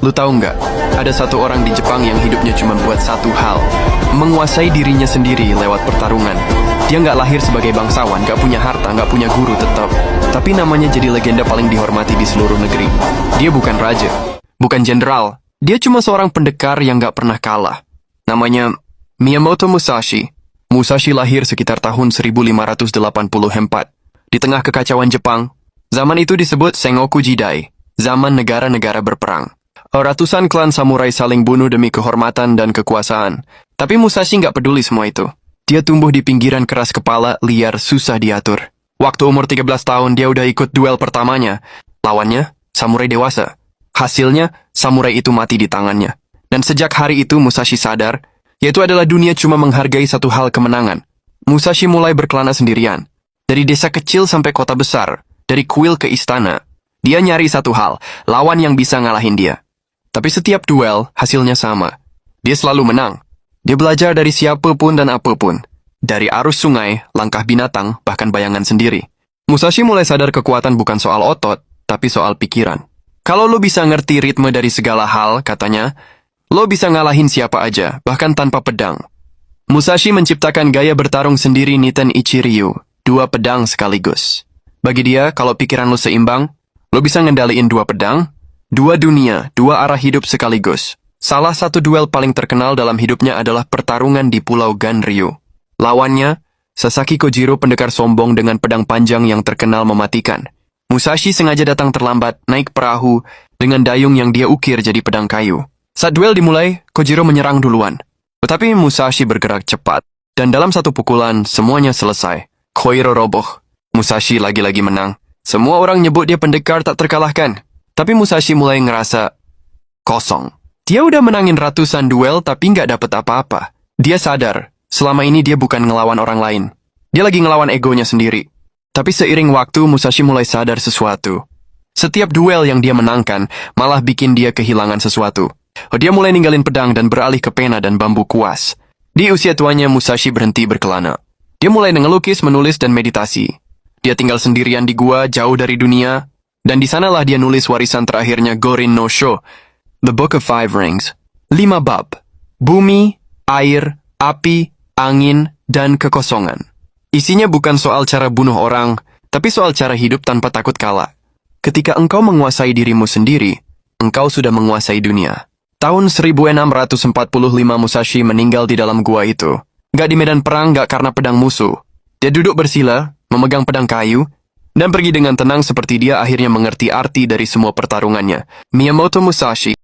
Lu tahu nggak? Ada satu orang di Jepang yang hidupnya cuma buat satu hal. Menguasai dirinya sendiri lewat pertarungan. Dia nggak lahir sebagai bangsawan, nggak punya harta, nggak punya guru tetap. Tapi namanya jadi legenda paling dihormati di seluruh negeri. Dia bukan raja, bukan jenderal. Dia cuma seorang pendekar yang nggak pernah kalah. Namanya Miyamoto Musashi. Musashi lahir sekitar tahun 1584. Di tengah kekacauan Jepang, zaman itu disebut Sengoku Jidai, zaman negara-negara berperang. Ratusan klan samurai saling bunuh demi kehormatan dan kekuasaan. Tapi Musashi nggak peduli semua itu. Dia tumbuh di pinggiran keras kepala, liar, susah diatur. Waktu umur 13 tahun, dia udah ikut duel pertamanya. Lawannya, samurai dewasa. Hasilnya, samurai itu mati di tangannya. Dan sejak hari itu, Musashi sadar, yaitu adalah dunia cuma menghargai satu hal, kemenangan. Musashi mulai berkelana sendirian. Dari desa kecil sampai kota besar, dari kuil ke istana. Dia nyari satu hal, lawan yang bisa ngalahin dia. Tapi setiap duel, hasilnya sama. Dia selalu menang. Dia belajar dari siapapun dan apapun. Dari arus sungai, langkah binatang, bahkan bayangan sendiri. Musashi mulai sadar kekuatan bukan soal otot, tapi soal pikiran. Kalau lo bisa ngerti ritme dari segala hal, katanya, lo bisa ngalahin siapa aja, bahkan tanpa pedang. Musashi menciptakan gaya bertarung sendiri Niten Ichiryu, 2 pedang sekaligus. Bagi dia, kalau pikiran lo seimbang, lo bisa ngendaliin 2 pedang, 2 dunia, 2 arah hidup sekaligus. Salah satu duel paling terkenal dalam hidupnya adalah pertarungan di Pulau Ganryu. Lawannya, Sasaki Kojiro, pendekar sombong dengan pedang panjang yang terkenal mematikan. Musashi sengaja datang terlambat, naik perahu, dengan dayung yang dia ukir jadi pedang kayu. Saat duel dimulai, Kojiro menyerang duluan. Tetapi Musashi bergerak cepat, dan dalam satu pukulan, semuanya selesai. Kojiro roboh. Musashi lagi-lagi menang. Semua orang nyebut dia pendekar tak terkalahkan. Tapi Musashi mulai ngerasa kosong. Dia udah menangin ratusan duel tapi nggak dapet apa-apa. Dia sadar, selama ini dia bukan ngelawan orang lain. Dia lagi ngelawan egonya sendiri. Tapi seiring waktu, Musashi mulai sadar sesuatu. Setiap duel yang dia menangkan malah bikin dia kehilangan sesuatu. Dia mulai ninggalin pedang dan beralih ke pena dan bambu kuas. Di usia tuanya, Musashi berhenti berkelana. Dia mulai ngelukis, menulis, dan meditasi. Dia tinggal sendirian di gua jauh dari dunia. Dan di sanalah dia nulis warisan terakhirnya Gorin no Sho, The Book of Five Rings. 5 bab. Bumi, air, api, angin, dan kekosongan. Isinya bukan soal cara bunuh orang, tapi soal cara hidup tanpa takut kalah. Ketika engkau menguasai dirimu sendiri, engkau sudah menguasai dunia. Tahun 1645 Musashi meninggal di dalam gua itu. Gak di medan perang, gak karena pedang musuh. Dia duduk bersila, memegang pedang kayu, dan pergi dengan tenang seperti dia akhirnya mengerti arti dari semua pertarungannya. Miyamoto Musashi